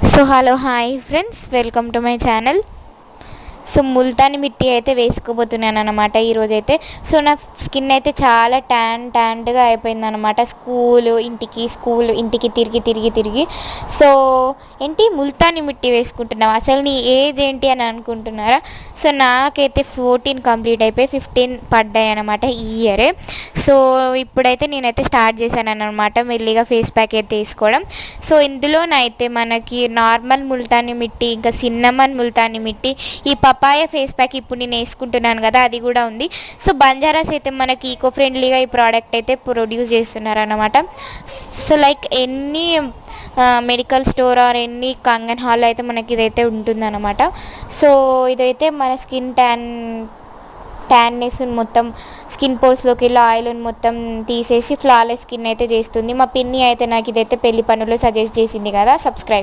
So hello hi friends, welcome to my channel. So Multani mitti అయితే వేసుకోబోతున్నాను అనమాట ఈరోజైతే. సో నా స్కిన్ అయితే చాలా ట్యాన్గా అయిపోయింది అనమాట. స్కూల్ ఇంటికి తిరిగి. సో ఏంటి ముల్తాని మిట్టి వేసుకుంటున్నావు, అసలు నీ ఏజ్ ఏంటి అని అనుకుంటున్నారా? సో నాకైతే 14 కంప్లీట్ అయిపోయి 15 పడ్డాయి అనమాట ఈ ఇయరే. సో ఇప్పుడైతే నేనైతే స్టార్ట్ చేశాను అనమాట మెల్లిగా ఫేస్ ప్యాక్ అయితే వేసుకోవడం. సో ఇందులోనైతే మనకి నార్మల్ ముల్తాని మిట్టి, ఇంకా సిన్నమన్ ముల్తాని మిట్టి, ఈ పపాయ ఫేస్ ప్యాక్ ఇప్పుడు నేను వేసుకుంటున్నాను కదా, అది కూడా ఉంది. సో బంజారాస్ అయితే మనకి ఈకో ఫ్రెండ్లీగా ఈ ప్రోడక్ట్ అయితే ప్రొడ్యూస్ చేస్తున్నారు అనమాట. సో లైక్ ఎన్ని మెడికల్ స్టోర్ ఆర్ ఎన్ని కంగన్ హాల్ అయితే మనకి ఇదైతే ఉంటుందన్నమాట. సో ఇదైతే మన స్కిన్ ట్యాన్నెస్ మొత్తం స్కిన్ పోర్స్లోకి వెళ్ళి ఆయిల్ మొత్తం తీసేసి ఫ్లాలెస్ స్కిన్ అయితే చేస్తుంది. మా పిన్ని అయితే నాకు ఇదైతే పెళ్లి పనులు సజెస్ట్ చేసింది కదా. సబ్స్క్రైబ్.